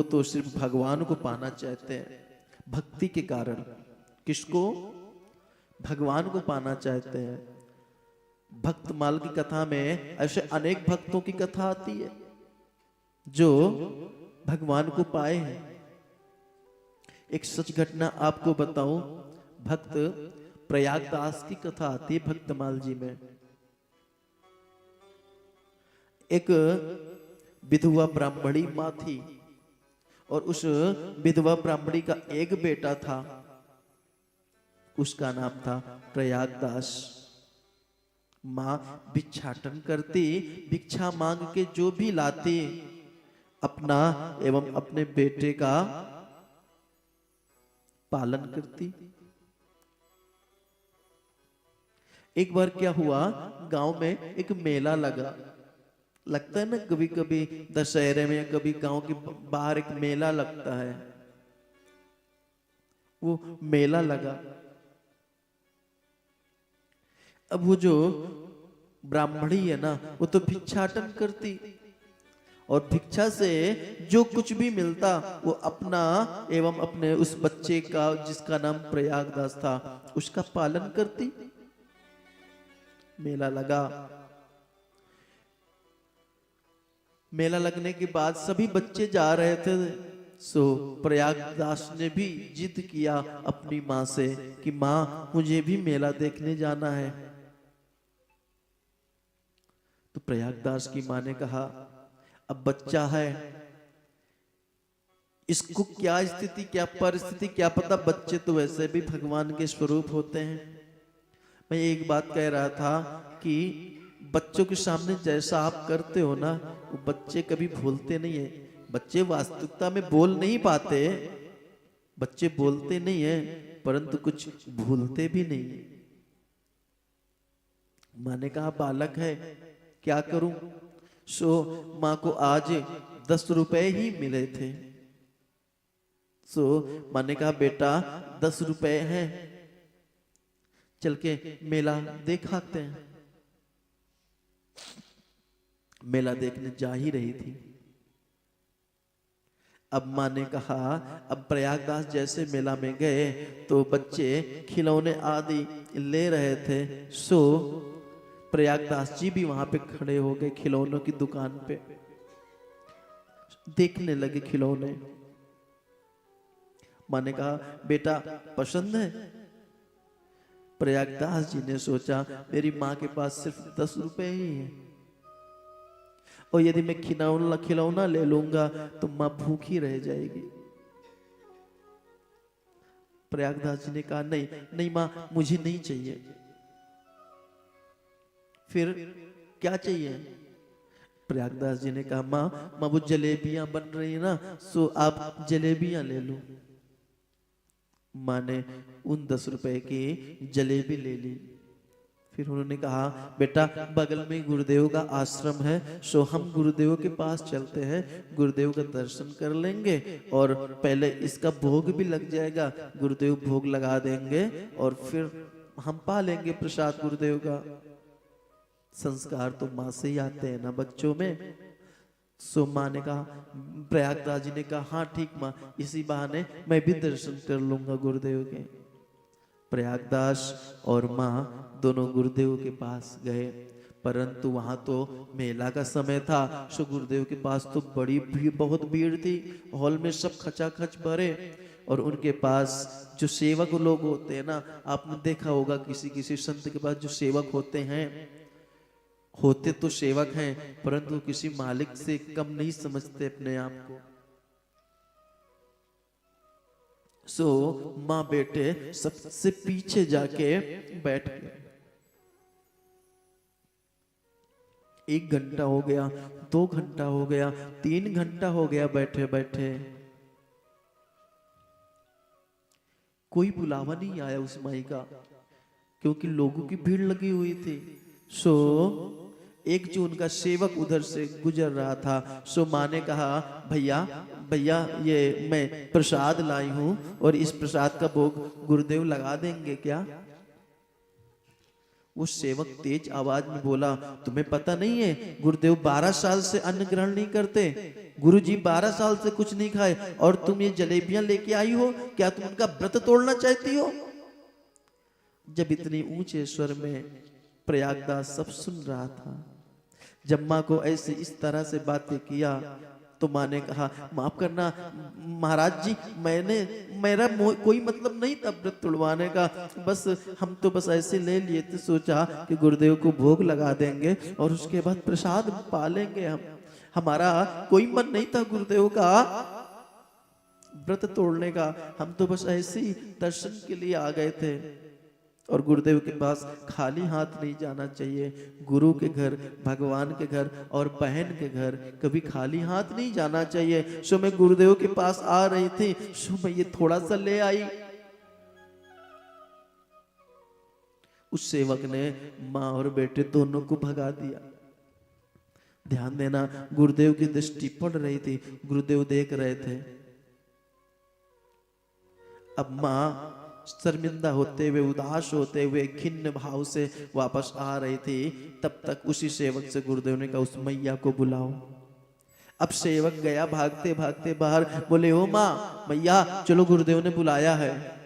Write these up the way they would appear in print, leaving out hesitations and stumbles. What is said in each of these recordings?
तो सिर्फ भगवान को पाना चाहते हैं भक्ति के कारण। किसको? भगवान को पाना चाहते हैं। भक्तमाल की कथा में ऐसे अनेक भक्तों की कथा आती है जो भगवान को पाए हैं। एक सच घटना आपको बताऊं, भक्त प्रयागदास की कथा आती है भक्तमाल जी में। एक विधवा ब्राह्मणी माँ थी और उस विधवा ब्राह्मणी का एक बेटा था, उसका नाम था प्रयागदास। माँ भिक्षाटन करती, भिक्षा मांग के जो भी लाती अपना एवं अपने बेटे का पालन करती। एक बार क्या हुआ, गांव में एक मेला लगता है ना, कभी कभी दशहरे में या कभी गांव के बाहर एक मेला लगता है। वो मेला लगा। अब वो जो ब्राह्मणी है ना, वो तो भिक्षाटन करती और भिक्षा से जो कुछ भी मिलता वो अपना एवं अपने उस बच्चे का, जिसका नाम प्रयागदास था, उसका पालन करती। मेला लगा। मेला लगने के बाद सभी बच्चे जा रहे थे, सो प्रयागदास ने भी जिद किया अपनी माँ से कि माँ मुझे भी मेला देखने जाना है। तो प्रयागदास की माँ ने कहा अब बच्चा है, इसको क्या स्थिति क्या परिस्थिति क्या पता, बच्चे तो वैसे भी भगवान के स्वरूप होते हैं। मैं एक बात कह रहा था कि बच्चों के सामने जैसा आप करते हो ना, वो बच्चे कभी भूलते नहीं है। बच्चे वास्तविकता में बोल नहीं पाते, बच्चे बोलते नहीं है परंतु कुछ भूलते भी नहीं है। माँ ने कहा बालक है, क्या करूं? सो माँ को आज 10 रुपए ही मिले थे। सो माँ ने कहा बेटा 10 रुपए हैं, चल के मेला देखाते हैं। मेला देखने जा ही रही थी। अब माँ ने कहा, अब प्रयागदास जैसे मेला में गए तो बच्चे खिलौने आदि ले रहे थे। सो प्रयागदास जी भी वहां पे खड़े हो गए खिलौनों की दुकान पे, देखने लगे खिलौने। माँ ने कहा बेटा पसंद है? प्रयागदास जी ने सोचा मेरी माँ के पास सिर्फ 10 रुपए ही है और यदि मैं खिलौना ले लूंगा तो माँ भूखी रह जाएगी। प्रयागदास जी ने कहा नहीं नहीं माँ मुझे नहीं चाहिए। फिर क्या चाहिए? प्रयागदास जी ने कहा माँ वो जलेबियां बन रही है ना, सो आप जलेबियां ले लो। माँ ने उन 10 रुपए की जलेबी ले ली। फिर उन्होंने कहा बेटा बगल में गुरुदेव का आश्रम है, सो हम गुरुदेव के पास चलते हैं, गुरुदेव का दर्शन कर लेंगे और पहले इसका भोग भी लग जाएगा, गुरुदेव भोग लगा देंगे और फिर हम पा लेंगे प्रसाद गुरुदेव का। संस्कार तो माँ से ही आते हैं ना बच्चों में। सो माँ ने कहा, प्रयागदास जी ने कहा हाँ ठीक माँ, इसी बहाने मैं भी दर्शन कर लूंगा गुरुदेव के। प्रयागदास और माँ दोनों गुरुदेव के पास गए, परंतु वहां तो मेला का समय था। सो गुरुदेव के पास तो बड़ी भीड़, बहुत भीड़ थी। हॉल में सब खचाखच भरे और उनके पास जो सेवक लोग होते हैं ना, आपने देखा होगा किसी किसी संत के पास जो सेवक होते हैं, होते तो सेवक हैं परंतु किसी मालिक से कम नहीं समझते अपने आप को। सो माँ बेटे सबसे पीछे जाके बैठ गए। 1 घंटा हो गया, 2 घंटा हो गया, 3 घंटा हो गया बैठे बैठे, कोई बुलावा नहीं आया उस माई का, क्योंकि लोगों की भीड़ लगी हुई थी। सो एक जो उनका सेवक उधर से गुजर रहा था, सो माँ ने कहा भैया भैया ये मैं प्रसाद लाई हूं और इस प्रसाद का भोग गुरुदेव लगा देंगे क्या? वो सेवक तेज आवाज में बोला, तुम्हें पता नहीं है गुरुदेव 12 साल से अन्न ग्रहण नहीं करते, गुरुजी 12 साल से कुछ नहीं खाए और तुम ये जलेबियां लेके आई हो, क्या तुम उनका व्रत तोड़ना चाहती हो? जब इतनी ऊंचे स्वर में प्रयागदास सब सुन रहा था, जब माँ को ऐसे इस तरह से बातें किया तो माँ ने कहा, माफ करना महाराज जी, मेरा कोई मतलब नहीं था व्रत तोड़वाने का, बस हम तो बस ऐसे ले लिए थे, सोचा कि गुरुदेव को भोग लगा देंगे और उसके बाद प्रसाद पालेंगे हमारा कोई मन नहीं था गुरुदेव का व्रत तोड़ने का, हम तो बस ऐसे ही दर्शन के लिए आ गए थे। और गुरुदेव के पास खाली हाथ नहीं जाना चाहिए, गुरु के घर, भगवान के घर और बहन के घर कभी खाली हाथ नहीं जाना चाहिए। सो मैं गुरुदेव के पास आ रही थी, सो मैं ये थोड़ा सा ले आई। उस सेवक ने माँ और बेटे दोनों को भगा दिया। ध्यान देना, गुरुदेव की दृष्टि पड़ रही थी, गुरुदेव देख रहे थे। अब माँ शर्मिंदा होते हुए, उदास होते हुए, खिन्न भाव से वापस आ रही थी, तब तक उसी सेवक से गुरुदेव ने कहा, उस मैया को बुलाओ। अब सेवक गया भागते भागते बाहर, बोले, ओ माँ, मैया चलो, गुरुदेव ने बुलाया है।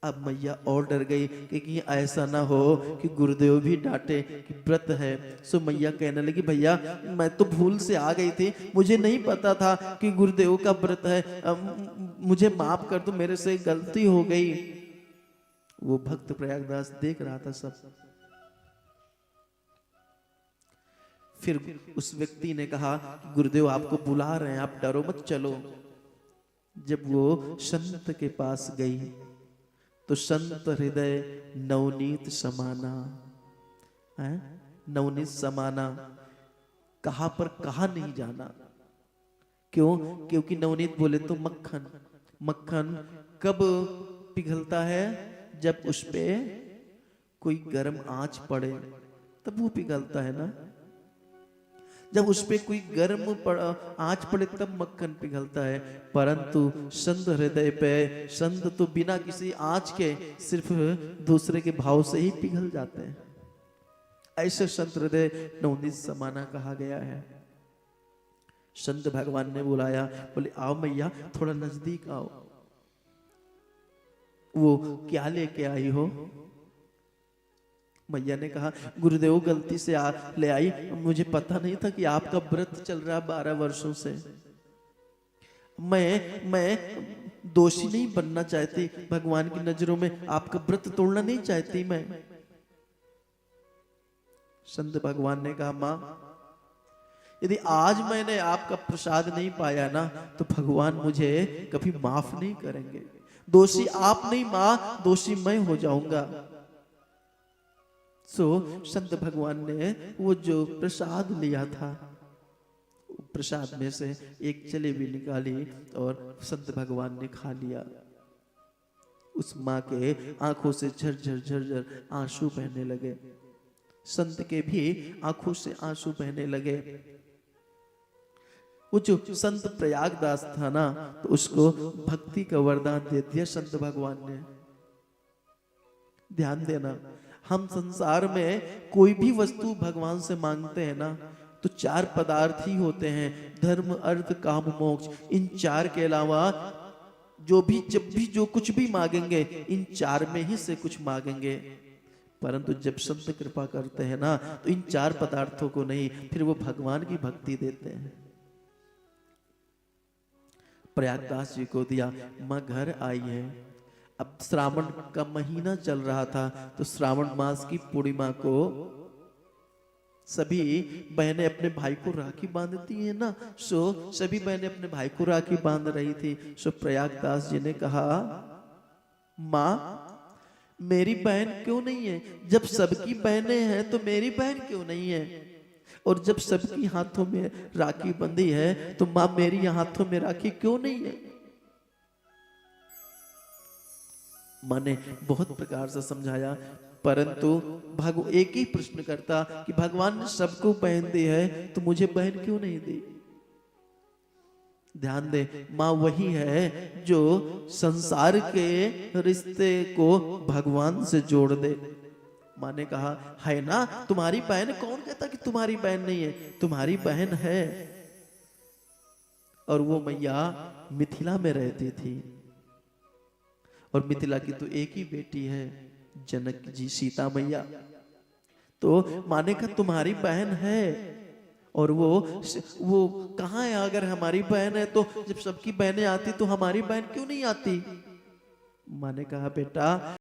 अब मैया और डर गई कि ऐसा ना हो कि गुरुदेव भी डांटे कि व्रत है। सो मैया कहने लगी, भैया मैं तो भूल से आ गई थी, मुझे नहीं पता था कि गुरुदेव का व्रत है, मुझे माफ कर दो, मेरे से गलती हो गई। वो भक्त प्रयागदास देख रहा था सब। फिर उस व्यक्ति ने कहा, गुरुदेव आपको बुला रहे हैं, आप डरो मत, चलो। जब वो संत के पास गई तो संत हृदय नवनीत समाना है, नवनीत समाना, कहां पर कहा नहीं जाना। क्यों? क्योंकि नवनीत बोले तो मक्खन, मक्खन कब पिघलता है? जब उस पे कोई गर्म आंच पड़े तब वो पिघलता है ना। जब उस पे कोई गर्म आंच पड़े तब मक्खन पिघलता है। परंतु संत हृदय पे संत तो बिना किसी आंच के सिर्फ दूसरे के भाव से ही पिघल जाते हैं। ऐसे संत हृदय नवनीत समाना कहा गया है। संत भगवान ने बुलाया, बोले, आओ मैया थोड़ा नजदीक आओ। वो क्या लेके आई हो? मैया ने कहा, गुरुदेव गलती से ले आई, मुझे पता नहीं था कि आपका व्रत चल रहा 12 वर्षों से। मैं दोषी नहीं बनना चाहती, भगवान की नजरों में आपका व्रत तोड़ना नहीं चाहती मैं। संत भगवान ने कहा, माँ यदि आज मैंने आपका प्रसाद नहीं पाया ना तो भगवान मुझे कभी माफ नहीं करेंगे। दोषी आप नहीं माँ, दोषी मैं हो जाऊंगा। संत भगवान ने वो जो प्रसाद लिया था, प्रसाद में से एक जलेबी निकाली और संत भगवान ने खा लिया। उस माँ के आंखों से झरझर झरझर आंसू बहने लगे। संत के भी आंखों से आंसू बहने लगे। वो जो संत प्रयागदास था ना, तो उसको भक्ति का वरदान दे दिया संत भगवान ने। ध्यान देना, हम संसार में कोई भी वस्तु भगवान से मांगते हैं ना तो 4 पदार्थ ही होते हैं, धर्म अर्थ काम मोक्ष। इन 4 के अलावा जो भी जब भी जो कुछ भी मांगेंगे इन 4 में ही से कुछ मांगेंगे। परंतु जब संत कृपा करते हैं ना तो इन 4 पदार्थों को नहीं, फिर वो भगवान की भक्ति देते हैं। प्रयागदास जी को दिया, माँ घर आई है। अब श्रावण का महीना चल रहा था, तो श्रावण मास की पूर्णिमा को सभी बहनें अपने भाई को राखी बांधती हैं ना। सभी बहनें अपने भाई को राखी बांध रही थी। प्रयागदास जी ने कहा, माँ मेरी बहन क्यों नहीं है? जब सबकी बहनें हैं तो मेरी बहन क्यों नहीं है? और जब सबकी हाथों में राखी बंधी है तो माँ मेरी हाथों में राखी क्यों नहीं है? माँ ने बहुत प्रकार से समझाया, परंतु एक ही प्रश्न करता कि भगवान ने सबको बहन दी है तो मुझे बहन क्यों नहीं दी? ध्यान दे, माँ वही है जो संसार के रिश्ते को भगवान से जोड़ दे। माँ ने कहा है ना तुम्हारी बहन, कौन कहता कि तुम्हारी बहन नहीं है, तुम्हारी बहन है। और वो मैया मिथिला में रहती थी, और मिथिला की तो एक ही बेटी है, जनक जी, सीता मैया। तो माँ ने कहा तुम्हारी बहन है, और वो कहाँ है? अगर हमारी बहन है तो जब सबकी बहनें आती तो हमारी बहन क्यों नहीं आती? माँ ने कहा बेटा